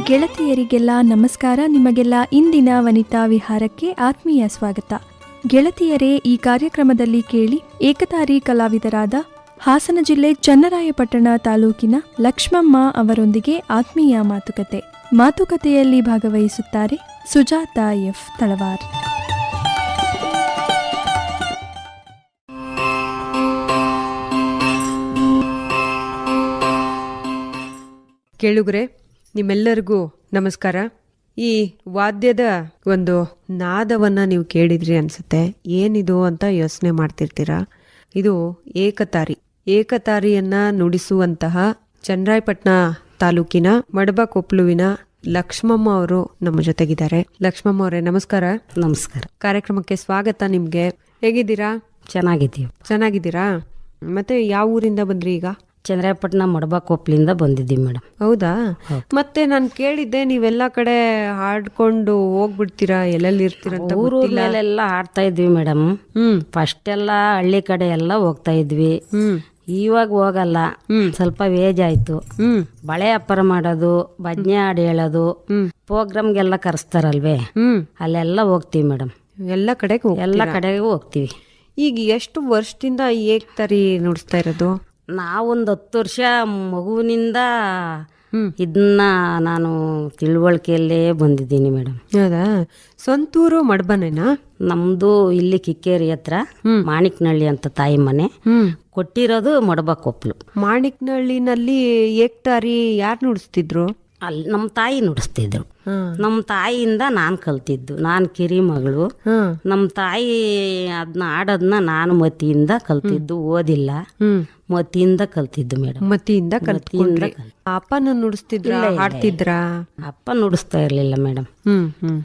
ಗೆಳತಿಯರಿಗೆಲ್ಲ ನಮಸ್ಕಾರ. ನಿಮಗೆಲ್ಲ ಇಂದಿನ ವನಿತಾ ವಿಹಾರಕ್ಕೆ ಆತ್ಮೀಯ ಸ್ವಾಗತ. ಗೆಳತಿಯರೇ, ಈ ಕಾರ್ಯಕ್ರಮದಲ್ಲಿ ಕೇಳಿ ಏಕತಾರಿ ಕಲಾವಿದರಾದ ಹಾಸನ ಜಿಲ್ಲೆ ಚನ್ನರಾಯಪಟ್ಟಣ ತಾಲೂಕಿನ ಲಕ್ಷ್ಮಮ್ಮ ಅವರೊಂದಿಗೆ ಆತ್ಮೀಯ ಮಾತುಕತೆಯಲ್ಲಿ ಭಾಗವಹಿಸುತ್ತಾರೆ ಸುಜಾತ ಎಫ್ ತಳವಾರ್. ಕೇಳುಗರೆ, ನಿಮ್ಮೆಲ್ಲರಿಗೂ ನಮಸ್ಕಾರ. ಈ ವಾದ್ಯದ ಒಂದು ನಾದವನ್ನ ನೀವು ಕೇಳಿದ್ರಿ ಅನ್ಸುತ್ತೆ. ಏನಿದು ಅಂತ ಯೋಚನೆ ಮಾಡ್ತಿರ್ತೀರಾ. ಇದು ಏಕತಾರಿಯನ್ನ ನುಡಿಸುವಂತಹ ಚನ್ನರಾಯಪಟ್ಟಣ ತಾಲೂಕಿನ ಮಡಬಕೊಪ್ಲುವಿನ ಲಕ್ಷ್ಮಮ್ಮ ಅವರು ನಮ್ಮ ಜೊತೆಗಿದ್ದಾರೆ. ಲಕ್ಷ್ಮಮ್ಮ ಅವರೇ, ನಮಸ್ಕಾರ. ನಮಸ್ಕಾರ. ಕಾರ್ಯಕ್ರಮಕ್ಕೆ ಸ್ವಾಗತ. ನಿಮ್ಗೆ ಹೇಗಿದ್ದೀರಾ? ಚೆನ್ನಾಗಿದ್ದೀರಾ? ಮತ್ತೆ ಯಾವ ಊರಿಂದ ಬಂದ್ರಿ? ಈಗ ಚನ್ನರಾಯಪಟ್ಟಣ ಮಡಬಕೊಪ್ಲಿಂದ ಬಂದಿದ್ದೀವಿ ಮೇಡಮ್. ಹೌದಾ? ಮತ್ತೆ ನಾನು ಕೇಳಿದ್ದೆ, ನೀವೆಲ್ಲ ಕಡೆ ಹಾಡ್ಕೊಂಡು ಹೋಗ್ಬಿಡ್ತೀರಾ, ಎಲ್ಲೆಲ್ಲಿ ಇರ್ತೀರಂತ. ಊರು ಮೇಲೆಲ್ಲ ಹಾಡ್ತಾ ಇದ್ವಿ ಮೇಡಮ್. ಫಸ್ಟ್ ಎಲ್ಲ ಹಳ್ಳಿ ಕಡೆ ಎಲ್ಲ ಹೋಗ್ತಾ ಇದ್ವಿ. ಇವಾಗ ಹೋಗಲ್ಲ, ಸ್ವಲ್ಪ ವೇಜ್ ಆಯ್ತು. ಬಳೆ ವ್ಯಾಪಾರ ಮಾಡೋದು, ಭಜನೆ ಹಾಡು ಹೇಳೋದು, ಪ್ರೋಗ್ರಾಮ್ಗೆಲ್ಲ ಕರೆಸ್ತಾರಲ್ವೇ, ಅಲ್ಲೆಲ್ಲ ಹೋಗ್ತೀವಿ ಮೇಡಮ್. ಎಲ್ಲ ಕಡೆಗೂ ಹೋಗ್ತೀವಿ. ಈಗ ಎಷ್ಟು ವರ್ಷದಿಂದ ಏಕತಾರಿ ನುಡಿಸ್ತಾ ಇರೋದು? ನಾವೊಂದು 10 ವರ್ಷ ಮಗುವಿನಿಂದ ಇದನ್ನ ನಾನು ತಿಳುವಳಿಕೆಯಲ್ಲೇ ಬಂದಿದ್ದೀನಿ ಮೇಡಮ್. ಹೌದಾ? ಸ್ವಂತೂರು ಮಡಬನೇನಾ? ನಮ್ದು ಇಲ್ಲಿ ಕಿಕ್ಕೇರಿ ಹತ್ರ ಮಾಣಿಕ್ನಹಳ್ಳಿ ಅಂತ ತಾಯಿ ಮನೆ. ಕೊಟ್ಟಿರೋದು ಮಡಬಕೊಪ್ಲು. ಮಾಣಿಕ್ನಹಳ್ಳಿನಲ್ಲಿ ಏಕತಾರಿ ಯಾರು ನುಡಿಸ್ತಿದ್ರು? ಅಲ್ಲಿ ನಮ್ಮ ತಾಯಿ ನುಡಿಸ್ತಿದ್ರು. ನಮ್ಮ ತಾಯಿಯಿಂದ ನಾನು ಕಲ್ತಿದ್ದು. ನಾನು ಕಿರಿ ಮಗಳು. ನಮ್ಮ ತಾಯಿ ಅದನ್ನ ಆಡೋದನ್ನ ನಾನು ಮತಿಯಿಂದ ಕಲ್ತಿದ್ದು. ಓದಿಲ್ಲ, ಮತಿಯಿಂದ ಕಲ್ತಿದ್ದು ಮೇಡಮ್. ಮತಿಯಿಂದ ಕಲ್ತ್ಕೊಂಡ್ರೆ. ಅಪ್ಪನ ನುಡಿಸ್ತಿದ್ರ, ಹಾಡ್ತಿದ್ರ? ಅಪ್ಪ ನುಡಿಸ್ತಾ ಇರ್ಲಿಲ್ಲ ಮೇಡಮ್.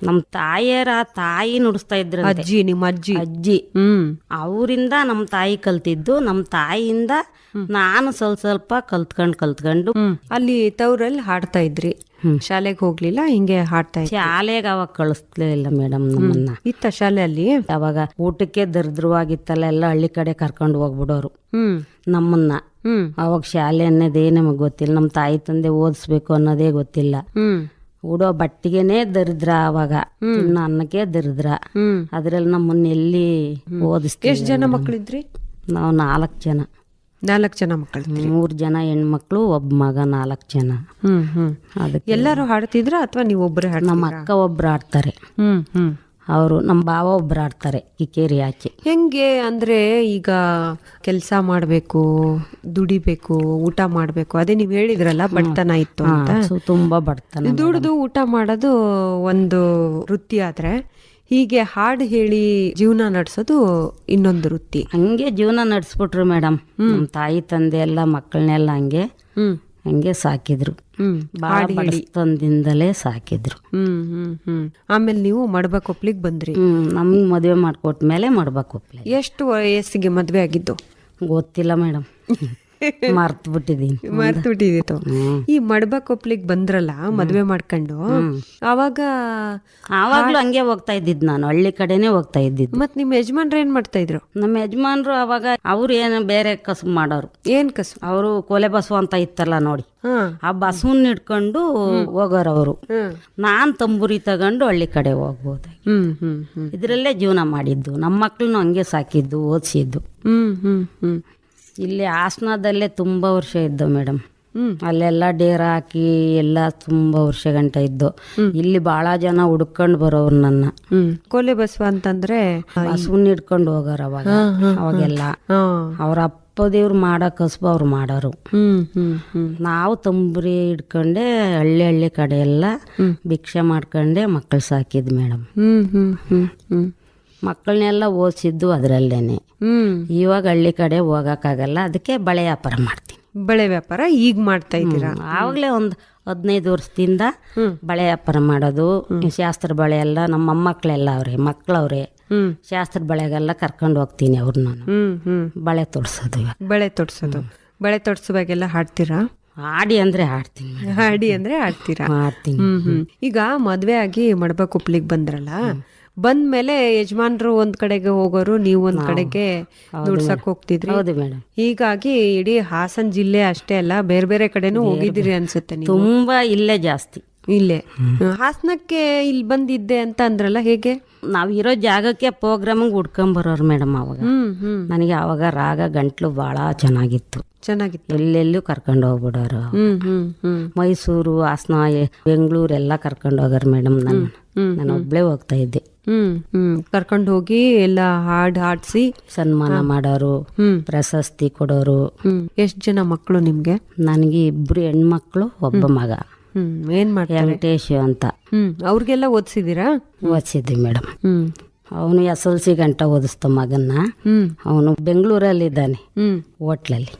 ನಮ್ಮ ತಾಯಿ ನುಡಿಸ್ತಾ ಇದ್ರ. ಅಜ್ಜಿ, ನಿಮ್ಮ ಅಜ್ಜಿ. ಅವರಿಂದ ನಮ್ಮ ತಾಯಿ ಕಲ್ತಿದ್ದು. ನಮ್ಮ ತಾಯಿಯಿಂದ ನಾನು ಸ್ವಲ್ಪ ಕಲ್ತ್ಕೊಂಡು ಅಲ್ಲಿ ತವರಲ್ಲಿ ಹಾಡ್ತಾ ಇದ್ರಿ. ಶಾಲೆಗೆ ಹೋಗ್ಲಿಲ್ಲ, ಹಿಂಗೆ ಹಾಡ್ತಾ ಇದ್ರಿ? ಶಾಲೆಗೆ ಅವಾಗ ಕಳಿಸ್ಲೇ ಇಲ್ಲ ಮೇಡಮ್ ನಮ್ಮನ್ನ. ಇತ್ತ ಶಾಲೆ ಅಲ್ಲಿ ಅವಾಗ ಊಟಕ್ಕೆ ದರಿದ್ರವಾಗಿತ್ತಲ್ಲ, ಎಲ್ಲ ಹಳ್ಳಿ ಕಡೆ ಕರ್ಕೊಂಡು ಹೋಗ್ಬಿಡೋರು ನಮ್ಮನ್ನ. ಅವಾಗ ಶಾಲೆ ಅನ್ನೋದೇ ನಮಗ್ ಗೊತ್ತಿಲ್ಲ. ನಮ್ಮ ತಾಯಿ ತಂದೆ ಓದಿಸ್ಬೇಕು ಅನ್ನೋದೇ ಗೊತ್ತಿಲ್ಲ. ಉಡೋ ಬಟ್ಟಿಗೆನೆ ದರಿದ್ರ, ಅವಾಗ ಇನ್ನು ಅನ್ನಕ್ಕೆ ದರಿದ್ರ. ಅದ್ರಲ್ಲಿ ನಮ್ಮನ್ನ ಎಲ್ಲಿ ಓದಿಸ್ತೀವಿ. ಎಷ್ಟು ಜನ ಮಕ್ಕಳಿದ್ರಿ? ನಾವು 4 ಜನ. 4 ಜನ ಮಕ್ಕಳು? 3 ಜನ ಹೆಣ್ಮಕ್ಳು, ಒಬ್ಬ ಮಗ. 4 ಜನ. ಅದಕ್ಕೆ ಎಲ್ಲರೂ ಹಾಡ್ತಿದ್ರ ಅಥವಾ ನೀವು ಒಬ್ಬರೇ? ನಮ್ಮ ಅಕ್ಕ ಒಬ್ರು ಆಡ್ತಾರೆ, ಅವರು ನಮ್ಮ ಭಾವ ಒಬ್ರು ಆಡ್ತಾರೆ ಕಿಕ್ಕೇರಿ ಆಚೆ. ಹೆಂಗೆ ಅಂದ್ರೆ, ಈಗ ಕೆಲಸ ಮಾಡ್ಬೇಕು, ದುಡಿಬೇಕು, ಊಟ ಮಾಡ್ಬೇಕು. ಅದೇ ನೀವ್ ಹೇಳಿದ್ರಲ್ಲ, ಬಡತನ ಇತ್ತು ಅಂತ. ತುಂಬಾ ಬಡತನ. ದುಡಿದು ಊಟ ಮಾಡೋದು ಒಂದು ವೃತ್ತಿ ಆದ್ರೆ, ಹೀಗೆ ಹಾಡು ಹೇಳಿ ಜೀವನ ನಡೆಸೋದು ಇನ್ನೊಂದು ವೃತ್ತಿ. ಹಂಗೆ ಜೀವನ ನಡೆಸ್ಬಿಟ್ರು ಮೇಡಮ್. ನಮ್ಮ ತಾಯಿ ತಂದೆ ಎಲ್ಲ ಮಕ್ಕಳನ್ನೆಲ್ಲ ಹಂಗೆ ಸಾಕಿದ್ರು. ಬಾಳ ಬಡತನದಿಂದಲೇ ಸಾಕಿದ್ರು. ಆಮೇಲೆ ನೀವು ಮಡಬಕೊಪ್ಲಿಗೆ ಬಂದ್ರಿ. ನಮ್ಗೆ ಮದುವೆ ಮಾಡ್ಕೊಟ್ಮೇಲೆ ಮಡಬಕೊಪ್ಲಿ. ಎಷ್ಟು ವಯಸ್ಸಿಗೆ ಮದ್ವೆ ಆಗಿದ್ದು? ಗೊತ್ತಿಲ್ಲ ಮೇಡಮ್, ಮರ್ತು ಬಿಟ್ಟಿದ್ದೀತು. ಈ ಮಡಬಕೊಪ್ಲಿಗೆ ಬಂದ್ರಲ್ಲ ಮದ್ವೆ ಮಾಡ್ಕೊಂಡು, ಆವಾಗ್ಲೂ ಹಂಗೆ ಹೋಗ್ತಾ ಇದ್ದಿದ್ ನಾನು. ಹಳ್ಳಿ ಕಡೆನೆ ಹೋಗ್ತಾ ಇದ್ದಿದ್ದು. ಮತ್ ನಿಮ್ ಯಜಮಾನ್ರು ಏನ್ ಮಾಡ್ತಾ ಇದ್ರು? ನಮ್ಮ ಯಜಮಾನ್ರು ಅವಾಗ ಅವ್ರು ಏನು ಬೇರೆ ಕಸಬು ಮಾಡೋರು. ಏನ್ ಕಸಬು? ಅವರು ಕೊಲೆ ಬಸವ ಅಂತ ಇತ್ತಲ್ಲ ನೋಡಿ, ಆ ಬಸವನ್ ಹಿಡ್ಕೊಂಡು ಹೋಗೋರು ಅವರು. ನಾನ್ ತಂಬೂರಿ ತಗೊಂಡು ಹಳ್ಳಿ ಕಡೆ ಹೋಗ್ಬೋದು. ಇದ್ರಲ್ಲೇ ಜೀವನ ಮಾಡಿದ್ದು. ನಮ್ಮ ಮಕ್ಳನ್ನು ಹಂಗೆ ಸಾಕಿದ್ದು, ಓದಿಸಿದ್ದು. ಇಲ್ಲಿ ಹಾಸನದಲ್ಲೇ ತುಂಬಾ ವರ್ಷ ಇದ್ದು ಮೇಡಮ್. ಅಲ್ಲೆಲ್ಲ ಡೇರ ಹಾಕಿ ಎಲ್ಲ ತುಂಬಾ ವರ್ಷ ಗಂಟ ಇದ್ದು. ಇಲ್ಲಿ ಬಹಳ ಜನ ಹುಡ್ಕೊಂಡು ಬರೋರು ನನ್ನ. ಕೊಲೆ ಬಸವ ಅಂತಂದ್ರೆ ಬಸವನ್ ಹಿಡ್ಕೊಂಡು ಹೋಗೋರು ಅವಾಗೆಲ್ಲ. ಅವ್ರ ಅಪ್ಪ ದೇವ್ರು ಮಾಡೋ ಕಸಬು ಅವ್ರು ಮಾಡೋರು. ನಾವು ತಂಬುರಿ ಹಿಡ್ಕೊಂಡೆ ಹಳ್ಳಿ ಕಡೆ ಎಲ್ಲ ಭಿಕ್ಷೆ ಮಾಡ್ಕೊಂಡೆ ಮಕ್ಕಳು ಸಾಕಿದ್ ಮೇಡಮ್. ಮಕ್ಕಳನ್ನೆಲ್ಲ ಓದಿಸಿದ್ದು ಅದರಲ್ಲೇನೆ. ಇವಾಗ ಹಳ್ಳಿ ಕಡೆ ಹೋಗೋಕ್ಕಾಗಲ್ಲ, ಅದಕ್ಕೆ ಬಳೆ ವ್ಯಾಪಾರ ಮಾಡ್ತೀನಿ. ಬಳೆ ವ್ಯಾಪಾರ ಈಗ ಮಾಡ್ತಾ ಇದ್ದೀರಾ? ಆವಾಗಲೇ ಒಂದು 15 ವರ್ಷದಿಂದ ಬಳೆ ವ್ಯಾಪಾರ ಮಾಡೋದು. ಶಾಸ್ತ್ರ ಬಳೆ ಎಲ್ಲ ನಮ್ಮ ಮೊಮ್ಮಕ್ಕಳೆಲ್ಲ ಅವ್ರೆ, ಮಕ್ಕಳವ್ರೆ. ಶಾಸ್ತ್ರ ಬಳೆಗೆಲ್ಲ ಕರ್ಕೊಂಡು ಹೋಗ್ತೀನಿ ಅವ್ರು. ನಾನು ಬಳೆ ತೊಡ್ಸೋದು. ಇವಾಗ ಬಳೆ ತೊಡ್ಸುವಾಗೆಲ್ಲ ಹಾಡ್ತೀರಾ? ಹಾಡಿ ಅಂದ್ರೆ ಹಾಡ್ತೀನಿ, ಹಾಡಿ ಅಂದ್ರೆ ಹಾಡ್ತೀರಾ? ಮಾಡ್ತೀನಿ. ಈಗ ಮದ್ವೆ ಆಗಿ ಮಡಬಕೊಪ್ಲಿಗೆ ಬಂದ್ರಲ್ಲ, ಬಂದ್ಮೇಲೆ ಯಜಮಾನ್ರು ಒಂದ್ ಕಡೆಗೆ ಹೋಗೋರು, ನೀವು ಒಂದ್ ಕಡೆಗೆ ದುಡ್ಸಕ್ ಹೋಗ್ತಿದ್ರಿ. ಹೌದು ಮೇಡಮ್. ಹೀಗಾಗಿ ಇಡೀ ಹಾಸನ ಜಿಲ್ಲೆ ಅಷ್ಟೇ ಅಲ್ಲ, ಬೇರೆ ಬೇರೆ ಕಡೆನೂ ಹೋಗಿದ್ದೀರಿ ಅನ್ಸುತ್ತೆ ನೀವು. ತುಂಬಾ ಇಲ್ಲೇ ಜಾಸ್ತಿ. ಇಲ್ಲೇ ಹಾಸನಕ್ಕೆ ಇಲ್ಲಿ ಬಂದಿದ್ದೆ ಅಂತ ಅಂದ್ರಲ್ಲ, ಹೇಗೆ? ನಾವ್ ಇರೋ ಜಾಗಕ್ಕೆ ಪ್ರೋಗ್ರಾಮಿಗೆ ಉಡ್ಕೊಂಬರೋರು ಮೇಡಮ್. ಅವಾಗ ನನಗೆ ಅವಾಗ ರಾಗ ಗಂಟ್ಲು ಬಹಳ ಚೆನ್ನಾಗಿತ್ತು. ಎಲ್ಲೆಲ್ಲೂ ಕರ್ಕೊಂಡು ಹೋಗ್ಬಿಡೋರು. ಮೈಸೂರು, ಹಾಸನ, ಬೆಂಗಳೂರು ಎಲ್ಲ ಕರ್ಕೊಂಡು ಹೋಗಾರ ಮೇಡಮ್. ನಾನು ಒಬ್ಳೇ ಹೋಗ್ತಾ ಇದ್ದೆ. ಕರ್ಕೊಂಡು ಹೋಗಿ ಎಲ್ಲ ಹಾಡ್ಸಿ ಸನ್ಮಾನ ಮಾಡೋರು, ಪ್ರಶಸ್ತಿ ಕೊಡೋರು. ಎಷ್ಟ್ ಜನ ಮಕ್ಕಳು ನಿಮ್ಗೆ? ನನಗೆ 2 ಹೆಣ್ಮಕ್ಳು, ಒಬ್ಬ ಮಗ. ಏನ್ ಮಾಡ್ತಾರೆ? ವೆಂಕಟೇಶ್ ಅಂತ. ಅವ್ರಿಗೆಲ್ಲ ಓದಿಸಿದೀರಾ? ಓದಿಸಿದ್ವಿ ಮೇಡಮ್. ಅವನು SLC ಗಂಟ ಓದಿಸ್ತ ಮಗನ್ನ. ಅವನು ಬೆಂಗಳೂರಲ್ಲಿ ಇದ್ದಾನೆ, ಹೋಟ್ಲಲ್ಲಿ.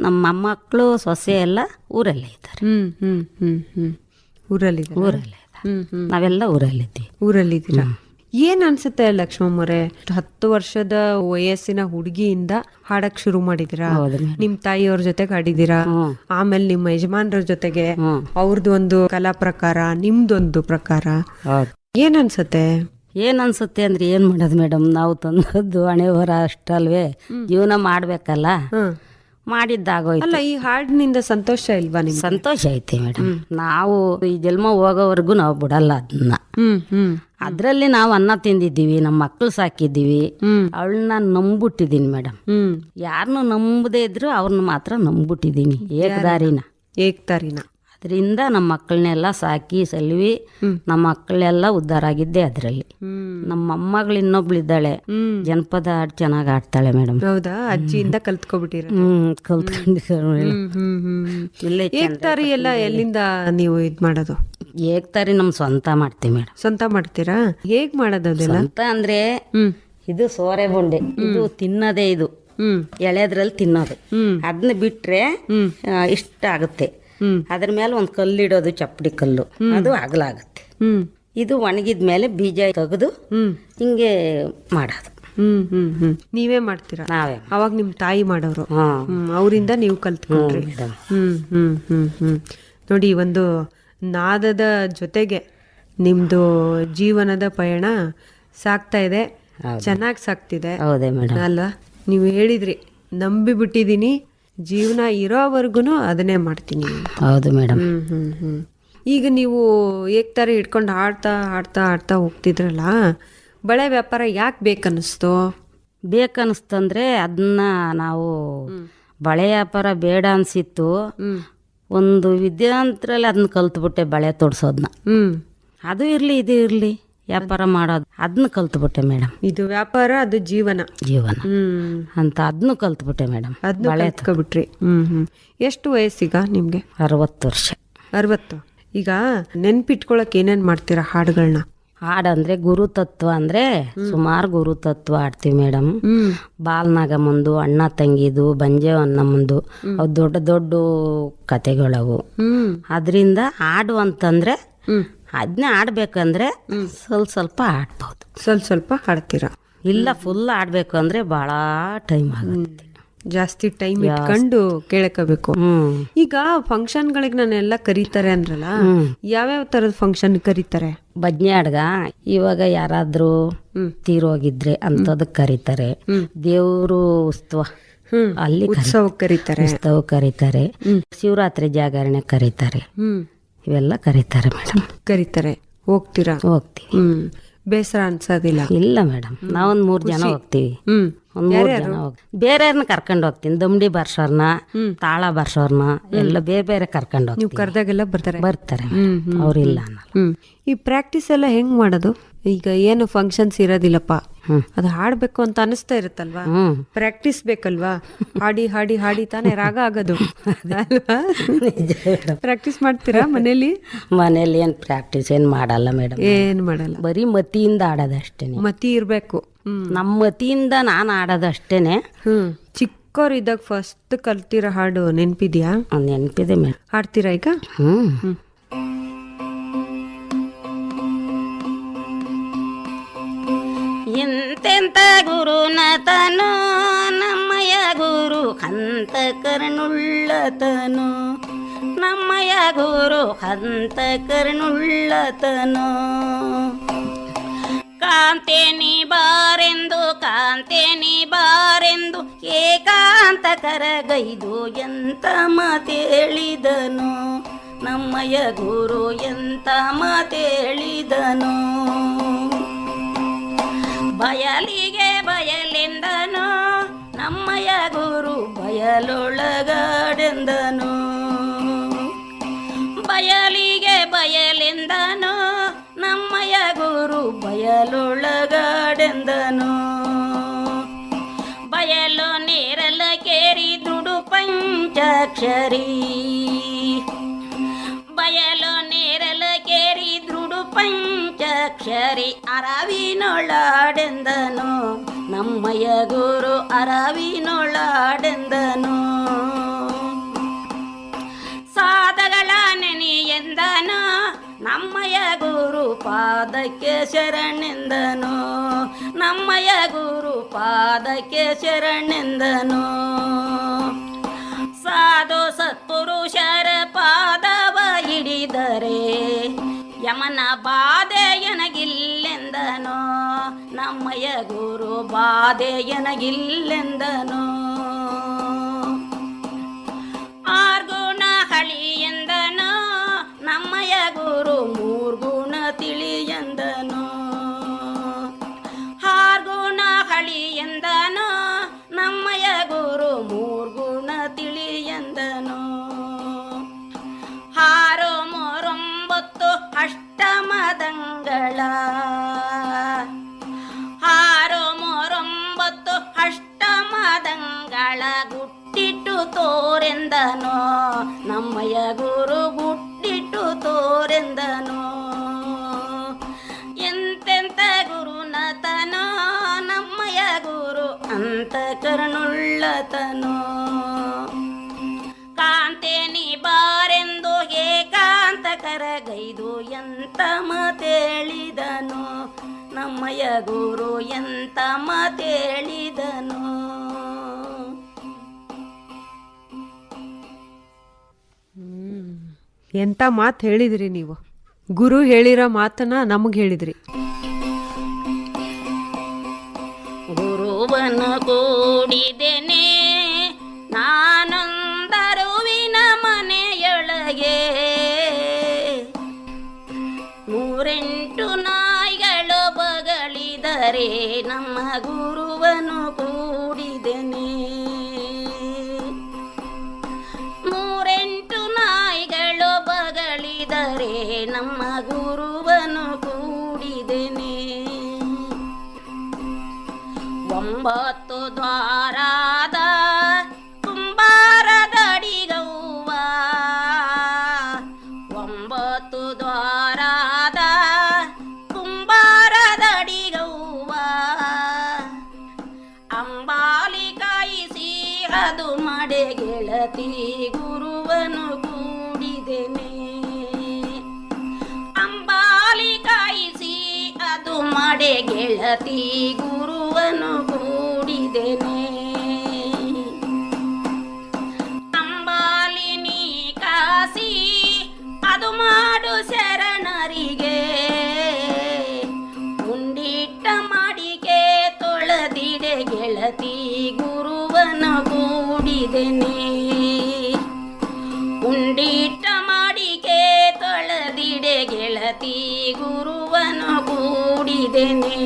ನಮ್ಮ ಮೊಮ್ಮಕ್ಕಳು ಸೊಸೆ ಎಲ್ಲ ಊರಲ್ಲೇ ಇದ್ದಾರೆ. ಊರಲ್ಲೇ ನಾವೆಲ್ಲ ಊರಲ್ಲಿದ್ದೀವಿ. ಊರಲ್ಲಿದ್ದೀರಾ? ಏನ್ ಅನ್ಸುತ್ತೆ ಲಕ್ಷ್ಮಮ್ಮರೇ, 10 ವರ್ಷದ ವಯಸ್ಸಿನ ಹುಡುಗಿಯಿಂದ ಹಾಡಕ್ ಶುರು ಮಾಡಿದಿರಾ? ನಿಮ್ ತಾಯಿಯವ್ರ ಜೊತೆಗೆ ಹಾಡಿದೀರಾ, ಆಮೇಲೆ ನಿಮ್ಮ ಯಜಮಾನ್ರ ಜೊತೆಗೆ ಅವ್ರದ್ದು ಒಂದು ಕಲಾ ಪ್ರಕಾರ, ನಿಮ್ದೊಂದು ಪ್ರಕಾರ. ಏನ್ ಅನ್ಸುತ್ತೆ? ಅಂದ್ರೆ ಏನ್ ಮಾಡೋದು ಮೇಡಮ್, ನಾವು ತಂದದ್ದು ಹಣೆ ಬರ ಅಷ್ಟಲ್ವೇ, ಜೀವನ ಮಾಡ್ಬೇಕಲ್ಲ, ಮಾಡಿದ್ದಾಗೋಯ್ತು. ಅಲ್ಲ, ಈ ಹಾಡಿನಿಂದ ಸಂತೋಷ ಇಲ್ವಾ ನಿಮ್ಗೆ? ಸಂತೋಷ ಐತೆ ಮೇಡಮ್. ನಾವು ಈ ಜನ್ಮ ಹೋಗೋವರೆಗೂ ನಾವು ಬಿಡಲ್ಲ ಅದನ್ನ. ಅದ್ರಲ್ಲಿ ನಾವು ಅನ್ನ ತಿಂದಿದ್ದೀವಿ, ನಮ್ಮ ಮಕ್ಳು ಸಾಕಿದ್ದೀವಿ, ಅವಳನ್ನ ನಂಬಿಟ್ಟಿದ್ದೀನಿ ಮೇಡಮ್. ಯಾರನ್ನು ನಂಬದೇ ಇದ್ರು ಅವ್ರನ್ನ ಮಾತ್ರ ನಂಬಿಟ್ಟಿದ್ದೀನಿ. ಏಕದಾರಿನ. ಅದರಿಂದ ನಮ್ಮ ಮಕ್ಕಳನ್ನೆಲ್ಲ ಸಾಕಿ ಸಲ್ವಿ, ನಮ್ಮ ಮಕ್ಕಳೆಲ್ಲ ಉದ್ಧಾರ ಆಗಿದ್ದೆ ಅದರಲ್ಲಿ. ನಮ್ಮ ಮೊಮ್ಮಗಳು ಇನ್ನೊಬ್ಳಿದ್ದಾಳೆ, ಜನಪದ ಹಾಡು ಚೆನ್ನಾಗಿ ಆಡ್ತಾಳೆ ಮೇಡಮ್. ಹೌದಾ? ಅಜ್ಜಿಯಿಂದ ಕಲ್ತ್ಕೊಬಿಟ್ಟಿರ? ಕಲ್ತ್ಕೊಂಡಿದ್ದಾರೆ. ಏಕ್ತಾರಿ ಎಲ್ಲ ಎಲ್ಲಿಂದ ನೀವು ಇದ್ ಮಾಡೋದು? ಏಕ್ತಾರಿ ನಮ್ ಸ್ವಂತ ಮಾಡ್ತೀವಿ ಮೇಡಮ್. ಸ್ವಂತ ಮಾಡ್ತೀರಾ? ಹೇಗ್ ಮಾಡೋದು ಅದೆಲ್ಲ? ಸ್ವಂತ ಅಂದ್ರೆ ಇದು ಸೋರೆ ಬುಂಡೆ, ಇದು ತಿನ್ನೋದೇ, ಇದು ಎಳೆದ್ರಲ್ಲಿ ತಿನ್ನೋದು. ಅದನ್ನ ಬಿಟ್ರೆ ಇಷ್ಟ ಆಗುತ್ತೆ. ಅದ್ರ ಮೇಲೆ ಒಂದು ಕಲ್ಲಿಡೋದು, ಚಪ್ಪಡಿ ಕಲ್ಲು, ಅದು ಅಗಲಾಗುತ್ತೆ. ಇದು ಒಣಗಿದ್ಮೇಲೆ ಬೀಜ ತೆಗೆದು ಹಿಂಗೆ ಮಾಡೋದು. ನೀವೇ ಮಾಡ್ತೀರಾ? ನಾವೇ. ಅವಾಗ ನಿಮ್ ತಾಯಿ ಮಾಡೋರು, ಅವರಿಂದ ನೀವು ಕಲ್ತ್ಕೊಂಡ್ರಿ. ನೋಡಿ, ಒಂದು ನಾದದ ಜೊತೆಗೆ ನಿಮ್ದು ಜೀವನದ ಪಯಣ ಸಾಕ್ತಾ ಇದೆ, ಚೆನ್ನಾಗಿ ಸಾಕ್ತಿದೆ ಅಲ್ವಾ? ನೀವು ಹೇಳಿದ್ರಿ, ನಂಬಿ ಬಿಟ್ಟಿದೀನಿ, ಜೀವನ ಇರೋವರೆಗೂ ಅದನ್ನೇ ಮಾಡ್ತೀನಿ. ಹೌದು ಮೇಡಮ್. ಈಗ ನೀವು ಏಕ್ತಾರಿ ಇಟ್ಕೊಂಡು ಹಾಡ್ತಾ ಹೋಗ್ತಿದ್ರಲ್ಲ, ಬಳೆ ವ್ಯಾಪಾರ ಯಾಕೆ ಬೇಕನ್ನಿಸ್ತಂದ್ರೆ ಅದನ್ನ ನಾವು ಬಳೆ ವ್ಯಾಪಾರ ಬೇಡ ಅನ್ಸಿತ್ತು. ಒಂದು ವಿದ್ಯಾಂತರಲ್ಲಿ ಅದನ್ನ ಕಲ್ತ್ಬಿಟ್ಟೆ, ಬಳೆ ತೊಡ್ಸೋದನ್ನ. ಅದು ಇರ್ಲಿ ಇದು ಇರ್ಲಿ, ವ್ಯಾಪಾರ ಮಾಡೋದು ಅದನ್ನ ಕಲ್ತ್ಬಿಟ್ಟೆ ಮೇಡಮ್. ಇದು ವ್ಯಾಪಾರ, ಅದು ಜೀವನ ಅಂತ ಅದನ್ನು ಕಲ್ತ್ಬಿಟ್ಟೆ ಮೇಡಮ್. ಬಳೆ ಬಿಟ್ರಿ. ಎಷ್ಟು ವಯಸ್ಸೀಗ ನಿಮ್ಗೆ? 60 ವರ್ಷ. 60. ಈಗ ನೆನ್ಪಿಟ್ಕೊಳಕ್ ಏನೇನ್ ಮಾಡ್ತೀರಾ ಹಾಡುಗಳನ್ನ? ಹಾಡಂದ್ರೆ ಗುರುತತ್ವ ಅಂದ್ರೆ ಸುಮಾರು ಗುರುತತ್ವ ಆಡ್ತೀವಿ ಮೇಡಮ್. ಬಾಲ್ನಾಗಮ್ಮಂದು, ಅಣ್ಣ ತಂಗಿದು, ಬಂಜೆ ಅನ್ನಮ್ಮಂದು, ಅವು ದೊಡ್ಡ ದೊಡ್ಡ ಕತೆಗಳವು. ಅದರಿಂದ ಹಾಡು ಅಂತಂದ್ರೆ ಅದನ್ನೇ ಆಡ್ಬೇಕಂದ್ರೆ ಸ್ವಲ್ಪ ಆಡ್ಬೋದು. ಸ್ವಲ್ಪ ಹಾಡ್ತೀರಾ? ಇಲ್ಲ, ಫುಲ್ ಆಡ್ಬೇಕು ಅಂದ್ರೆ ಬಹಳ ಟೈಮ್ ಆಗುತ್ತೆ. ಜಾಸ್ತಿ ಟೈಮ್ ಇಟ್ಕೊಂಡು ಕೇಳಕೋಬೇಕು. ಈಗ ಫಂಕ್ಷನ್ಗಳಿಗೆ ನಾನೆಲ್ಲ ಕರೀತಾರೆ ಅಂದ್ರಲ್ಲ, ಯಾವ್ಯಾವ ತರದ ಫಂಕ್ಷನ್ ಕರೀತಾರೆ? ಭಜನೆ ಅಡ್ಗ, ಇವಾಗ ಯಾರಾದ್ರೂ ತೀರೋಗಿದ್ರೆ ಅಂತದಕ್ ಕರೀತಾರೆ. ದೇವ್ರು ಉತ್ಸವ, ಅಲ್ಲಿ ಉತ್ಸವ ಕರೀತಾರೆ. ಶಿವರಾತ್ರಿ ಜಾಗರಣೆ ಕರೀತಾರೆ. ಇವೆಲ್ಲ ಕರೀತಾರೆ ಮೇಡಮ್. ಕರೀತಾರೆ. ಹೋಗ್ತೀರಾ? ಹೋಗ್ತೀವಿ. ಬೇಸರ ಅನ್ಸೋದಿಲ್ಲ? ಇಲ್ಲ ಮೇಡಮ್, ನಾವೊಂದ್ 3 ಜನ ಹೋಗ್ತೀವಿ. ಒಂದ್ 3 ಜನ ಬೇರೆಯವ್ರನ್ನ ಕರ್ಕೊಂಡು ಹೋಗ್ತೀನಿ. ದಮ್ಡಿ ಬರ್ಸೋರ್ನ, ತಾಳ ಬರ್ಸೋರ್ನ ಎಲ್ಲ ಬೇರೆ ಬೇರೆ ಕರ್ಕೊಂಡು ಹೋಗ್ತೀನಿ. ನೀವು ಕರ್ದಾಗೆಲ್ಲ ಬರ್ತಾರೆ? ಅವ್ರಿಲ್ಲ. ಈ ಪ್ರಾಕ್ಟೀಸ್ ಎಲ್ಲ ಹೆಂಗ್ ಮಾಡೋದು? ಈಗ ಏನು ಫಂಕ್ಷನ್ಸ್ ಇರೋದಿಲ್ಲಪ್ಪ, ಅದು ಹಾಡ್ಬೇಕು ಅಂತ ಅನಿಸ್ತಾ ಇರುತ್ತಲ್ವಾ, ಪ್ರಾಕ್ಟೀಸ್ ಬೇಕಲ್ವಾ, ಹಾಡಿ ಹಾಡಿ ಹಾಡಿ ತಾನೇ ರಾಗ ಆಗೋದು ಅಲ್ವಾ? ಪ್ರಾಕ್ಟೀಸ್ ಮಾಡ್ತೀರಾ ಮನೇಲಿ? ಮನೇಲಿ ಏನ್ ಪ್ರಾಕ್ಟೀಸ್ ಏನ್ ಮಾಡಲ್ಲ ಮೇಡಮ್, ಏನ್ ಮಾಡಲ್ಲ, ಬರೀ ಮತಿಯಿಂದ ಆಡೋದಷ್ಟೇನೆ. ಮತಿ ಇರ್ಬೇಕು. ನಮ್ಮ ಮತಿಯಿಂದ ನಾನು ಆಡೋದಷ್ಟೇನೆ. ಚಿಕ್ಕವ್ರಿದ್ದಾಗ ಫಸ್ಟ್ ಕಲ್ತಿರೋ ಹಾಡು ನೆನ್ಪಿದ್ಯಾ? ನೆನಪಿದೆ ಮೇಡಮ್. ಹಾಡ್ತೀರಾ ಈಗ? ಎಂತೆಂತ ಗುರುನತನು ನಮ್ಮಯ ಗುರು ಹಂತಕರ್ನುಳ್ಳತನು, ನಮ್ಮಯ ಗುರು ಹಂತಕರ್ನುಳ್ಳತನು. ಕಾಂತೇನಿ ಬಾರೆಂದು ಕಾಂತೇನಿ ಬಾರೆಂದು ಏಕಾಂತ ಕರಗೈದು ಎಂತ ಮಾತೇಳಿದನು, ನಮ್ಮಯ ಗುರು ಎಂತ ಮಾತೇಳಿದನು. ಬಯಲಿಗೆ ಬಯಲೆಂದನು ನಮ್ಮಯ ಗುರು ಬಯಲೊಳಗಾಡೆಂದನು, ಬಯಲಿಗೆ ಬಯಲೆಂದನು ನಮ್ಮಯ ಗುರು ಬಯಲೊಳಗಾಡೆಂದನು. ಬಯಲು ನೇರಲ ಕೇರಿ ದುಡು ಪಂಚಾಕ್ಷರಿ, ಬಯಲು ನೇರಲ ಕೇರಿ ದುಡು ಪಂಚಾಕ್ಷರಿ ಅರವಿನೊಳಾಡೆಂದನು, ನಮ್ಮಯ ಗುರು ಅರವಿನೊಳಾಡೆಂದನು. ಸಾಧಗಳ ನೆನೆಯೆಂದನು ನಮ್ಮಯ ಗುರು ಪಾದಕ್ಕೆ ಶರಣೆಂದನು, ನಮ್ಮಯ ಗುರು ಪಾದಕ್ಕೆ ಶರಣೆಂದನು. ಸಾಧು ಸತ್ಪುರುಷರ ಪಾದವ ಹಿಡಿದರೆ ಯಮನ ಬಾಧೆಯನಗಿಲ್ಲೆಂದನು, ನಮ್ಮಯ ಗುರು ಬಾಧೆಯನಗಿಲ್ಲೆಂದನು. ಆರ್ಗುಣ ಹಳಿಯೆಂದನು ನಮ್ಮಯ ಗುರು ಮೂರ್ಗುಣ ತಿಳಿಯೆಂದನು, ಆರ್ಗುಣ ಹಳಿಯೆಂದನು ನಮ್ಮಯ ಗುರು ಮೂರ್ಗುಣ ತಿಳಿಯೆಂದನು. ಹಾರು ಮೂರೊಂಬತ್ತು ಅಷ್ಟಮದಂಗಳ, ಹಾರು ಮೂರೊಂಬತ್ತು ಅಷ್ಟಮದಂಗಳ ಗುಟ್ಟಿಟ್ಟು ತೋರೆಂದನು, ನಮ್ಮಯ ಗುರು ಗುಟ್ಟಿಟ್ಟು ತೋರೆಂದನು. ಎಂತೆಂತ ಗುರುನತನೋ ನಮ್ಮಯ ಗುರು ಅಂತಃಕರಣುಳ್ಳತನೋ. ಕಾಂತೇನಿ ಬಾರೆಂದು ಏಕಾಂತ ಕರಗೈದು ಎಂತ ಮಾತೇಳಿದನು, ನಮ್ಮಯ ಗುರು ಎಂತ ಮಾತೇಳಿದನು. ಎಂತ ಮಾತು ಹೇಳಿದ್ರಿ ನೀವು, ಗುರು ಹೇಳಿರೋ ಮಾತನ್ನ ನಮಗ್ ಹೇಳಿದ್ರಿ. ಗುರುವನ ಕೂಡಿದೆನೆ ನಾನೊಂದರುವಿನ ಮನೆಯೊಳಗೆ, 108 ನಾಯಿಗಳು ಬಗಳಿದರೆ ನಮ್ಮ ಗುರುವನು ಕೂಡಿದೆನೆ. 108 ನಾಯಿಗಳು ಬಗಳಿದರೆ ನಮ್ಮ ಗುರುವನು ಕೂಡಿದೆನೆ. 9 ದ್ವಾರದ ಕುಂಬಾರದಡಿಗವ್ವ, 9 ದ್ವಾರದ ಕುಂಬಾರದಡಿಗವ್ವ. ಅಂಬಾಲಿ ಕಾಯಿಸಿ ಅದು ಮಡೆ ಗೆಳತಿ ಗುರುವನು ಕೂಡಿದೆನೆ. ಅಂಬಾಲಿ ಕಾಯಿಸಿ ಅದು ಮಡೆ ಗೆಳತಿ ಗುರುವನು ಕೂಡಿದೆನೆ. ಅಂಬಾಲಿ ನೀ ಕಾಸಿ ಅದು ಮಾಡು ಶರಣರಿಗೆ, ಉಂಡಿಟ್ಟ ಮಾಡಿಕೆ ತೊಳೆದಿಡೆ ಗೆಳತಿ ಗುರುವನು ಕೂಡಿದೆನೆ. ಉಂಡಿಟ್ಟ ಮಾಡಿಕೆ ತೊಳೆದಿಡೆ ಗೆಳತಿ ಗುರುವನು ಕೂಡಿದೆನೆ.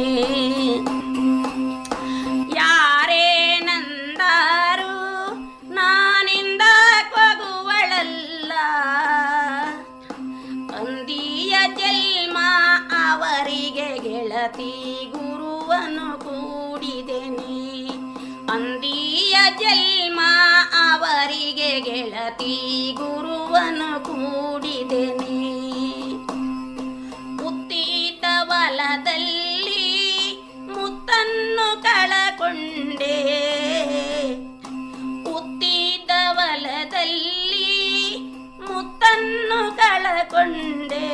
ಯಾರೇನಂದರು ನಾನಿಂದ ಕೊಗುವಳಲ್ಲ, ಅಂದಿಯ ಜನ್ಮ ಅವರಿಗೆ ಗೆಳ ಜನ್ಮ ಅವರಿಗೆ ಗೆಳತಿ ಗುರುವನು ಕೂಡಿದೆನೆ. ಹುಟ್ಟಿದ ಹೊಲದಲ್ಲಿ ಮುತ್ತನ್ನು ಕಳಕೊಂಡೆ, ಹುಟ್ಟಿದ ಹೊಲದಲ್ಲಿ ಮುತ್ತನ್ನು ಕಳಕೊಂಡೆ,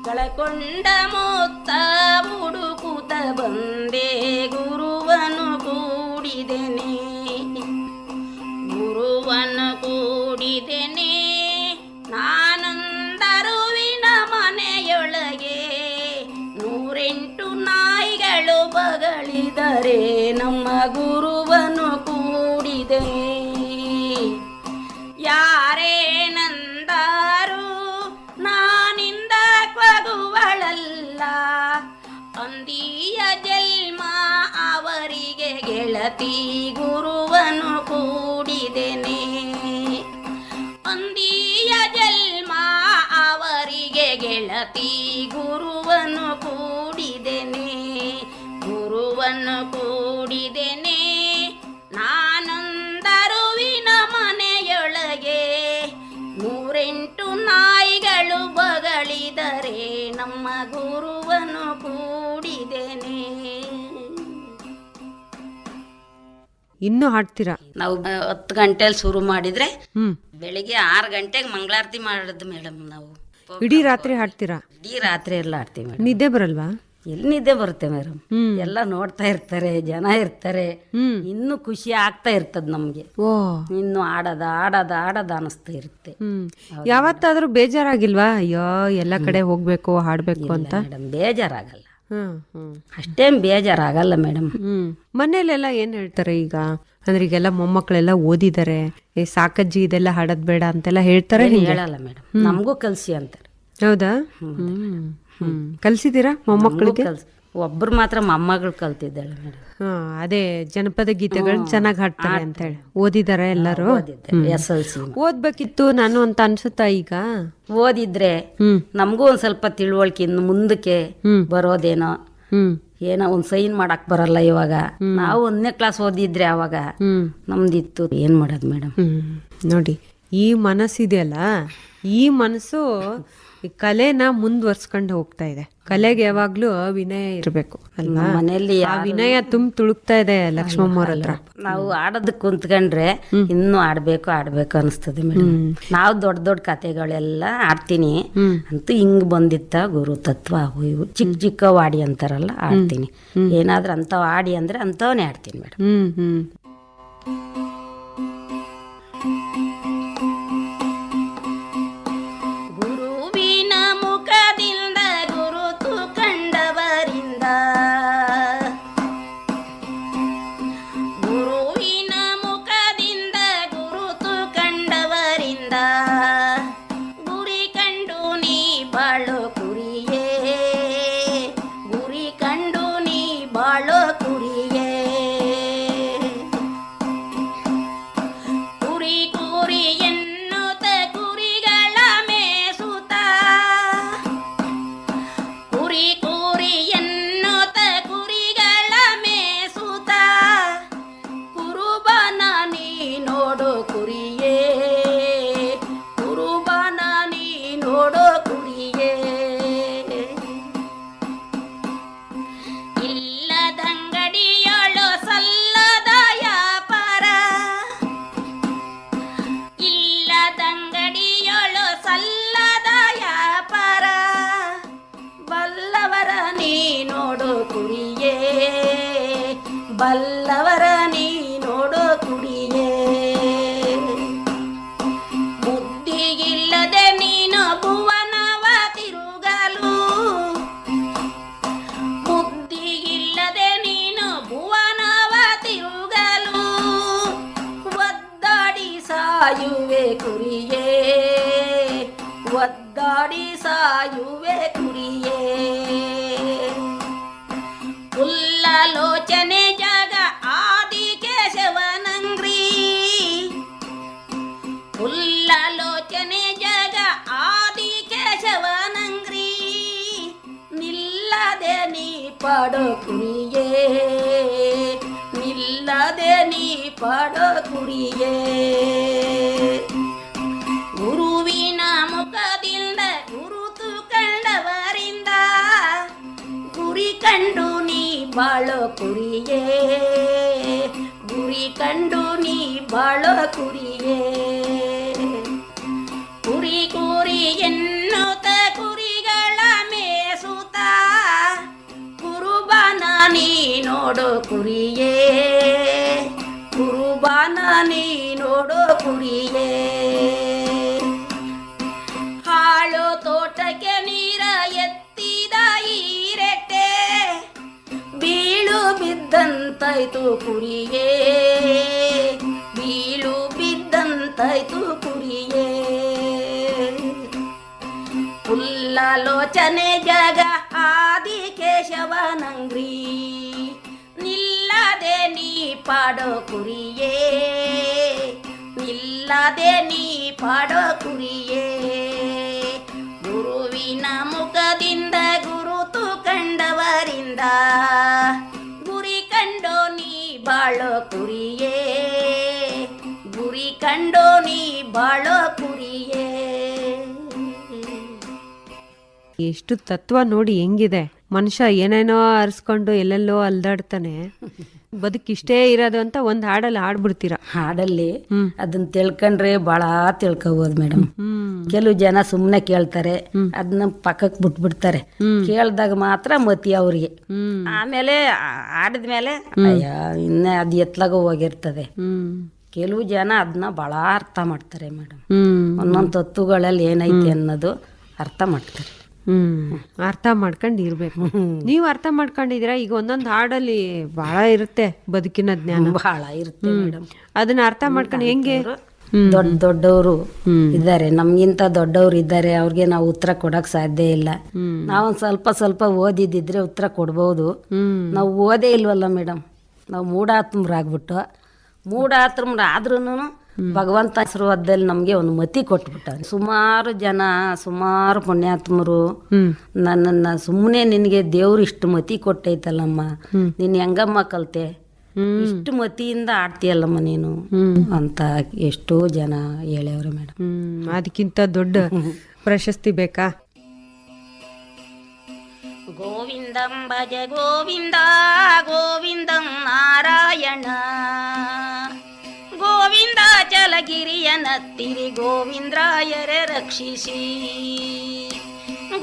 ಕಳಕೊಂಡ ಮುತ್ತ ಹುಡುಕುತ್ತ ಬಂದೆ ಗುರುವನು ಕೂಡಿದೆನೆ. ಗುರುವನು ಕೂಡಿದೆನೆ ನಾನೊಂದರುವಿನ ಮನೆಯೊಳಗೆ, 108 ನಾಯಿಗಳು ಬಗಳಿದರೆ ನಮ್ಮ ಗುರುವನು ಕೂಡಿದೆನೆ. ಯಾರೇನಂದರು ನಾನಿಂದ ಕೊಗುವಳಲ್ಲ, ಅಂದಿಯ ಜನ್ಮ ಅವರಿಗೆ ಗೆಳತಿ ಗುರುವನು ಕೂಡಿದೆನೆ. ಅಂದಿಯ ಜನ್ಮ ಅವರಿಗೆ ಗೆಳತಿ ಗುರುವನು ಕೂಡಿದೆನೆ. ಗುರುವನು ಕೂಡಿದೆನೆ ನಾನೊಂದರುವಿನ ಮನೆಯೊಳಗೆ, 108 ನಾಯಿಗಳು ಬಗಳಿದರೆ ನಮ್ಮ ಗುರುವನು ಕೂಡಿದೆನೆ. ಇನ್ನು ಹಾಡ್ತೀರಾ? ನಾವು 10 ಗಂಟೆಲಿ ಶುರು ಮಾಡಿದ್ರೆ ಬೆಳಿಗ್ಗೆ 6 ಗಂಟೆಗೆ ಮಂಗಳಾರತಿ ಮಾಡೋದು ಮೇಡಮ್. ನಾವು ಇಡೀ ರಾತ್ರಿ ಹಾಡ್ತೀರಾ? ಇಡೀ ರಾತ್ರಿ ಎಲ್ಲ ಆಡ್ತೀವಿ ಮೇಡಮ್. ನಿದ್ದೆ ಬರಲ್ವಾ? ಎಲ್ಲಿ ನಿದ್ದೆ ಬರುತ್ತೆ ಮೇಡಮ್, ಎಲ್ಲ ನೋಡ್ತಾ ಇರ್ತಾರೆ, ಜನ ಇರ್ತಾರೆ, ಇನ್ನು ಖುಷಿ ಆಗ್ತಾ ಇರ್ತದ ನಮ್ಗೆ. ಓ, ಇನ್ನು ಆಡದ ಅನಿಸ್ತಾ ಇರುತ್ತೆ. ಯಾವತ್ತಾದ್ರೂ ಬೇಜಾರಾಗಿಲ್ವಾ? ಅಯ್ಯೋ ಎಲ್ಲ ಕಡೆ ಹೋಗ್ಬೇಕು ಹಾಡ್ಬೇಕು ಅಂತ? ಮೇಡಮ್ ಬೇಜಾರಾಗಲ್ಲ, ಅಷ್ಟೇನ್ ಬೇಜಾರಾಗಲ್ಲ ಮೇಡಮ್. ಮನೇಲೆಲ್ಲ ಏನ್ ಹೇಳ್ತಾರೆ ಈಗ? ಅಂದ್ರೆ ಈಗೆಲ್ಲ ಮೊಮ್ಮಕ್ಕಳೆಲ್ಲ ಓದಿದ್ದಾರೆ, ಸಾಕಜ್ಜಿ ಇದೆಲ್ಲ ಹಾಡೋದ್ ಬೇಡ ಅಂತೆಲ್ಲ ಹೇಳ್ತಾರೆ? ಹೇಳಲ್ಲ ಮೇಡಮ್, ನಮಗೂ ಕಲ್ಸಿ ಅಂತಾರೆ. ಹೌದಾ? ಕಲ್ಸಿದ್ದೀರಾ ಮೊಮ್ಮಕ್ಕಳಿಗೆ? ಒಬ್ರು ಮಾತ್ರ ಮೊಮ್ಮಗಳು ಕಲ್ತಿದ್ದಾಳೆ ಮೇಡಮ್. ಅದೇ ಜನಪದ ಗೀತೆಗಳನ್ನ ಚೆನ್ನಾಗಿ ಹಾಡ್ತಾರೆ ಅಂತ ಹೇಳಿ. ಓದಿದಾರೆ ಎಲ್ಲರೂ? SLC ಓದ್ಬೇಕಿತ್ತು ನಾನು ಅಂತ ಅನ್ಸುತ್ತಾ ಈಗ? ಓದಿದ್ರೆ ನಮಗೂ ಒಂದ್ ಸ್ವಲ್ಪ ತಿಳುವಳಿಕೆ ಇನ್ನು ಮುಂದಕ್ಕೆ ಬರೋದೇನೋ. ಏನೋ ಒಂದ್ ಸೈನ್ ಮಾಡಕ್ ಬರಲ್ಲ ಇವಾಗ. ನಾವು 1ನೇ ಕ್ಲಾಸ್ ಓದಿದ್ರೆ ಅವಾಗ ನಮ್ದಿತ್ತು. ಏನ್ ಮಾಡೋದು ಮೇಡಮ್? ನೋಡಿ, ಈ ಮನಸ್ಸಿದೆಯಲ್ಲ, ಈ ಮನಸ್ಸು ಈ ಕಲೆನ ಮುಂದುವರ್ಸ್ಕೊಂಡು ಹೋಗ್ತಾ ಇದೆ. ಕಲೆಗೆ ಯಾವಾಗ್ಲೂ ವಿನಯ ಇರಬೇಕು ಅಲ್ವಾ? ಮನೆಯಲ್ಲಿ ಆ ವಿನಯ ತುಳುಕ್ತಾ ಇದೆ ಲಕ್ಷ್ಮಮ್ಮವ್ರ ಹತ್ರ. ನಾವು ಆಡೋದಕ್ಕೆ ಕುಂತ್ಕೊಂಡ್ರೆ ಇನ್ನೂ ಆಡ್ಬೇಕು ಅನಿಸ್ತದೆ ಮೇಡಮ್. ನಾವು ದೊಡ್ಡ ದೊಡ್ಡ ಕತೆಗಳೆಲ್ಲ ಆಡ್ತೀನಿ. ಅಂತೂ ಹಿಂಗ್ ಬಂದಿತ್ತ ಗುರು ತತ್ವ ಅವು ಇವು ಚಿಕ್ಕ ಆಡಿ ಅಂತಾರಲ್ಲ, ಆಡ್ತೀನಿ. ಏನಾದ್ರೂ ಅಂತವ್ ಆಡಿ ಅಂದ್ರೆ ಅಂತವನೇ ಆಡ್ತೀನಿ ಮೇಡಮ್. ಬಲ್ಲವರ ನೀ ನೋಡೋ ಕುಡಿಯೇ, ಬುದ್ಧಿಗಿಲ್ಲದೆ ನೀನು ಭುವನವ ತಿರುಗಲು, ಬುದ್ಧಿಗಿಲ್ಲದೆ ನೀನು ಭುವನವ ತಿರುಗಲು, ಒದ್ದಾಡಿ ಸಾಯುವೆ ಕುರಿಯೇ, ಒದ್ದಾಡಿ ಸಾಯುವೆ ಕುರಿಯೇ. ಉಲ್ಲಲೋಚನೆ ಜಗ ಆದಿ ಕೇಶವನಂಗ್ರಿ, ಉಲ್ಲಲೋಚನೆ ಜಗ ಆದಿ ಕೇಶವನಂಗ್ರಿ, ನಿಲ್ಲದೆ ನೀ ಪಡೋ ಕುರಿಯೇ, ನಿಲ್ಲದೆ ನೀ ಪಾಡೋ ಕುರಿಯೇ ಗುರುವಿನ ಮುಖದಿಂದ ಗುರುತು ಕಂಡವರಿಂದ ಗುರಿ ಕಂಡು ನೀ ಬಾಳೋ ಕುರಿಯೇ ಗುರಿ ಕಂಡು ನೀ ಬಾಳೋ ಕುರಿಯೇ ಕುರಿ ಕುರಿ ಎನ್ನುತ್ತ ಕುರಿಗಳ ಮೇಸುತ್ತ ಕುರುಬಾನ ನೀ ನೋಡೋ ಕುರಿಯೇ ಕುರುಬಾನ ನೀ ನೋಡೋ ಕುರಿಯೇ ಹಾಳು ತೋಟಕ್ಕೆ ನೀರ ಎತ್ತಿದ ಈರೆಟ್ಟೆ ಬೀಳು ಬಿದ್ದಂತಾಯ್ತು ಕುರಿಯೇ ಬೀಳು ಬಿದ್ದಂತಾಯ್ತು ಕುರಿಯೇ ಪುಲ್ಲಾಲೋಚನೆ ಜಗ ಆದಿ ಕೇಶವನಂಗ್ರಿ ನಿಲ್ಲದೆ ನೀ ಪಾಡೋ ಕುರಿಯೇ ನಿಲ್ಲದೆ ನೀ ಪಾಡೋ ಕುರಿಯೇ ಗುರುವಿನ ಮುಖದಿಂದ ಗುರುತು ಕಂಡವರಿಂದ ಗುರಿ ಕಂಡೋ ನೀ ಬಾಳೋ ಕುರಿಯೇ ಗುರಿ ಕಂಡೋ ನೀ ಬಾಳೋ ಕುರಿಯೇ. ಎಷ್ಟು ತತ್ವ ನೋಡಿ ಹೆಂಗಿದೆ. ಮನುಷ್ಯ ಏನೇನೋ ಅರ್ಸ್ಕೊಂಡು ಎಲ್ಲೆಲ್ಲೋ ಅಲ್ದಾಡ್ತಾನೆ. ಬದುಕಿಷ್ಟೇ ಇರೋದು ಅಂತ ಒಂದ್ ಹಾಡಲ್ಲಿ ಹಾಡ್ಬಿಡ್ತೀರ. ಹಾಡಲ್ಲಿ ಅದನ್ನ ತಿಳ್ಕೊಂಡ್ರೆ ಬಹಳ ತಿಳ್ಕೋಬಹುದು ಮೇಡಮ್. ಕೆಲವು ಜನ ಸುಮ್ನೆ ಕೇಳ್ತಾರೆ, ಅದನ್ನ ಪಕ್ಕಕ್ಕೆ ಬಿಟ್ಬಿಡ್ತಾರೆ. ಕೇಳ್ದಾಗ ಮಾತ್ರ ಮತಿ ಅವ್ರಿಗೆ. ಆಮೇಲೆ ಆಡಿದ್ಮೇಲೆ ಅಯ್ಯ ಇನ್ನ ಅದ್ ಎತ್ಲಾಗ ಹೋಗಿರ್ತದೆ. ಕೆಲವು ಜನ ಅದನ್ನ ಬಹಳ ಅರ್ಥ ಮಾಡ್ತಾರೆ ಮೇಡಮ್. ಒಂದೊಂದು ತತ್ವಗಳಲ್ಲಿ ಏನೈತಿ ಅನ್ನೋದು ಅರ್ಥ ಮಾಡ್ತಾರೆ. ಅರ್ಥ ಮಾಡ್ಕೊಂಡು ಇರ್ಬೇಕು. ನೀವು ಅರ್ಥ ಮಾಡ್ಕೊಂಡಿದೀರಾ? ಈಗ ಒಂದೊಂದು ಹಾಡಲ್ಲಿ ಬಹಳ ಇರುತ್ತೆ ಬದುಕಿನ ಜ್ಞಾನ, ಬಹಳ ಇರುತ್ತೆ ಮೇಡಮ್. ಅದನ್ನ ಅರ್ಥ ಮಾಡ್ಕೊಂಡು ಹೆಂಗೆ? ದೊಡ್ಡವರು ಇದ್ದಾರೆ, ನಮ್ಗಿಂತ ದೊಡ್ಡವ್ರು ಇದ್ದಾರೆ, ಅವ್ರಿಗೆ ನಾವು ಉತ್ತರ ಕೊಡಕ್ ಸಾಧ್ಯ ಇಲ್ಲ. ನಾವೊಂದ್ ಸ್ವಲ್ಪ ಓದಿದ್ರೆ ಉತ್ತರ ಕೊಡ್ಬೋದು. ನಾವು ಓದೇ ಇಲ್ವಲ್ಲ ಮೇಡಮ್. ನಾವು ಮೂಢಾತ್ಮರಾಗ್ಬಿಟ್ಟು ಆದ್ರೂನು ಭಗವಂತ ಆಶೀರ್ವಾದದಲ್ಲಿ ನಮ್ಗೆ ಒಂದು ಮತಿ ಕೊಟ್ಬಿಟ್ಟ. ಸುಮಾರು ಜನ, ಸುಮಾರು ಪುಣ್ಯಾತ್ಮರು ನನ್ನನ್ನ ಸುಮ್ಮನೆ ನಿನಗೆ ದೇವ್ರು ಇಷ್ಟು ಮತಿ ಕೊಟ್ಟೈತಲ್ಲಮ್ಮ, ನೀನ್ ಹೆಂಗಮ್ಮ ಕಲ್ತೆ, ಇಷ್ಟು ಮತಿಯಿಂದ ಆಡ್ತೀಯಲ್ಲಮ್ಮ ನೀನು ಅಂತ ಎಷ್ಟೋ ಜನ ಹೇಳ್ಯವ್ರೆ ಮೇಡಮ್. ಅದಕ್ಕಿಂತ ದೊಡ್ಡ ಪ್ರಶಸ್ತಿ ಬೇಕಾ? ಗೋವಿಂದಂ ಭಜ ಗೋವಿಂದ ಗೋವಿಂದಂ ನಾರಾಯಣ ಗೋವಿಂದ ಜಲಗಿರಿಯ ನತ್ತಿರಿ ಗೋವಿಂದ್ರಾಯರೇ ರಕ್ಷಿಸಿ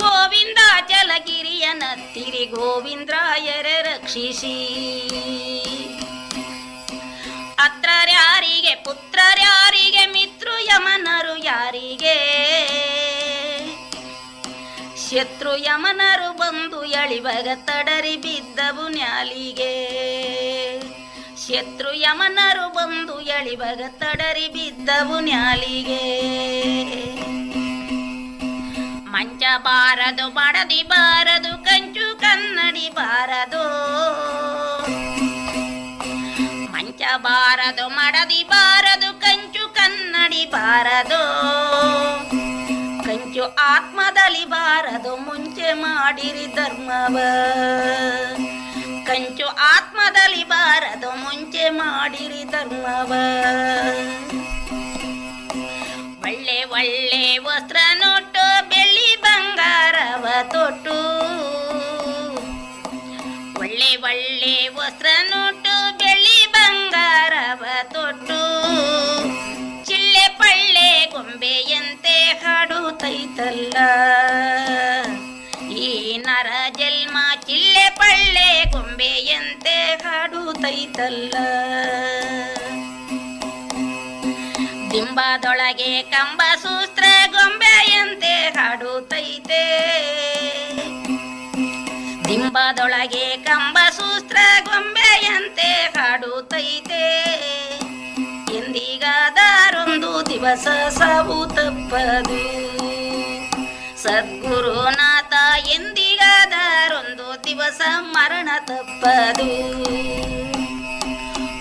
ಗೋವಿಂದ ಜಲಗಿರಿಯ ನತ್ತಿರಿ ಗೋವಿಂದ್ರಾಯರೇ ರಕ್ಷಿಸಿ ಅತ್ರರ್ಯಾರಿಗೆ ಪುತ್ರರ್ಯಾರಿಗೆ ಮಿತ್ರು ಯಮನರು ಯಾರಿಗೆ ಶತ್ರು ಯಮನರು ಬಂದು ಎಳಿವಾಗ ತಡರಿ ಬಿದ್ದವು ನ್ಯಾಲಿಗೆ ಶತ್ರು ಯಮನರು ಬಂದು ಎಳಿವಾಗ ತಡರಿ ಬಿದ್ದವು ನ್ಯಾಲಿಗೆ ಮಂಚ ಬಾರದು ಬಡದಿ ಬಾರದು ಕಂಚು ಕನ್ನಡಿ ಬಾರದು ಮಂಚ ಬಾರದು ಮಡದಿ ಬಾರದು ಕಂಚು ಕನ್ನಡಿ ಬಾರದು ಕಂಚು ಆತ್ಮದಲ್ಲಿ ಬಾರದು ಮುಂಚೆ ಮಾಡಿರಿ ಧರ್ಮವ ಕಂಚು ಆತ್ಮದಲ್ಲಿ ಬಾರದು ಮುಂಚೆ ಮಾಡಿರಿ ಧರ್ಮವ ಒಳ್ಳೆ ಒಳ್ಳೆ ವಸ್ತ್ರ ನೋಟು ಬೆಳ್ಳಿ ಬಂಗಾರವ ತೊಟ್ಟು ಒಳ್ಳೆ ಒಳ್ಳೆ ವಸ್ತ್ರ ನೋಟು ಬೆಳ್ಳಿ ಬಂಗಾರವ ತೊಟ್ಟು ಚಿಳ್ಳೆ ಪಳ್ಳೆ ಗೊಂಬೆಯಂತೆ ಹಾಡುತ್ತೈತಲ್ಲ ಈ ನರ ಜನ್ಮ ಚಿಳ್ಳೆ ಪಳ್ಳೆ ಗೊಂಬೆಯಂತೆ ಹಾಡುತ್ತೈತಲ್ಲ ದಿಂಬದೊಳಗೆ ಕಂಬ ಸೂಸ್ತ್ರ ಗೊಂಬೆಯಂತೆ ಹಾಡುತ್ತೈತೆ ದಿಂಬದೊಳಗೆ ಕಂಬ ಸೂಸ್ತ್ರ ಗೊಂಬೆಯಂತೆ ಹಾಡುತ್ತೈತೆ ಎಂದಿಗಾದರೊಂದು ದಿವಸ ಸಾವು ತಪ್ಪದು ಸದ್ಗುರುನಾಥ ಎಂದಿಗಾದರೊಂದು ದಿವಸ ಮರಣ ತಪ್ಪದು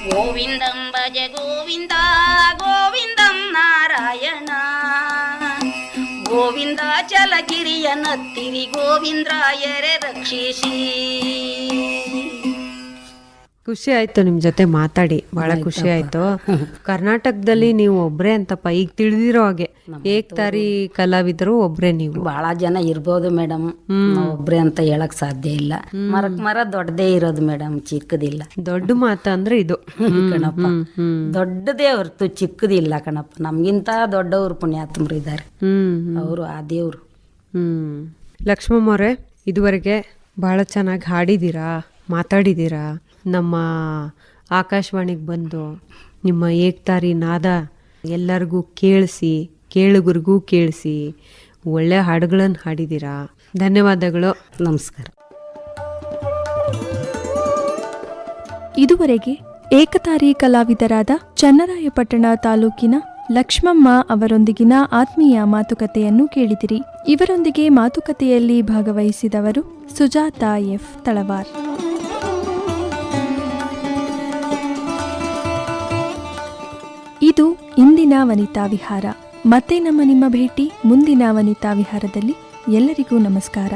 ಗೋವಿಂದಂ ಭಜ ಗೋವಿಂದ ಗೋವಿಂದಂ ನಾರಾಯಣ ಗೋವಿಂದ ಜಲಗಿರಿಯ ನತ್ತಿರಿ ಗೋವಿಂದ್ರಾಯರೇ ರಕ್ಷಿಸಿ. ಖುಷಿ ಆಯ್ತು ನಿಮ್ ಜೊತೆ ಮಾತಾಡಿ, ಬಹಳ ಖುಷಿ ಆಯ್ತು. ಕರ್ನಾಟಕದಲ್ಲಿ ನೀವು ಒಬ್ರೇ ಅಂತಪ್ಪ ಈಗ ತಿಳಿದಿರೋ ಹಾಗೆ, ಏಕ್ತಾರಿ ಕಲಾವಿದರು ಒಬ್ರೇ ನೀವು. ಬಹಳ ಜನ ಇರ್ಬೋದು ಮೇಡಮ್, ಒಬ್ರೇ ಅಂತ ಹೇಳಕ್ ಸಾಧ್ಯ ಇಲ್ಲ. ಮರ ದೊಡ್ಡದೇ ಇರೋದು ಮೇಡಮ್, ಚಿಕ್ಕದಿಲ್ಲ. ದೊಡ್ಡ ಮಾತ ಅಂದ್ರೆ ಇದು ಕಣಪ್ಪ, ದೊಡ್ಡದೇ ಹೊರ್ತು ಚಿಕ್ಕದಿಲ್ಲ ಕಣಪ್ಪ. ನಮ್ಗಿಂತ ದೊಡ್ಡವ್ರು ಪುಣ್ಯಾತ್ಮರು ಇದ್ದಾರೆ, ಅವರು ಆ ದೇವ್ರು. ಲಕ್ಷ್ಮಮ್ಮವ್ರೆ, ಇದುವರೆಗೆ ಬಹಳ ಚೆನ್ನಾಗಿ ಹಾಡಿದ್ದೀರಾ, ಮಾತಾಡಿದ್ದೀರಾ. ನಮ್ಮ ಆಕಾಶವಾಣಿಗೆ ಬಂದು ನಿಮ್ಮ ಏಕ್ತಾರಿ ನಾದ ಎಲ್ಲರಿಗೂ ಕೇಳುಗರಿಗೂ ಕೇಳಿಸಿ ಒಳ್ಳೆ ಹಾಡುಗಳನ್ನು ಹಾಡಿದ್ದೀರಾ. ಧನ್ಯವಾದಗಳು. ನಮಸ್ಕಾರ. ಇದುವರೆಗೆ ಏಕತಾರಿ ಕಲಾವಿದರಾದ ಚನ್ನರಾಯಪಟ್ಟಣ ತಾಲೂಕಿನ ಲಕ್ಷ್ಮಮ್ಮ ಅವರೊಂದಿಗಿನ ಆತ್ಮೀಯ ಮಾತುಕತೆಯನ್ನು ಕೇಳಿದಿರಿ. ಇವರೊಂದಿಗೆ ಮಾತುಕತೆಯಲ್ಲಿ ಭಾಗವಹಿಸಿದವರು ಸುಜಾತ ಎಫ್ ತಳವಾರ್. ಇದು ಇಂದಿನ ವನಿತಾ ವಿಹಾರ. ಮತ್ತೆ ನಿಮ್ಮ ಭೇಟಿ ಮುಂದಿನ ವನಿತಾ ವಿಹಾರದಲ್ಲಿ. ಎಲ್ಲರಿಗೂ ನಮಸ್ಕಾರ.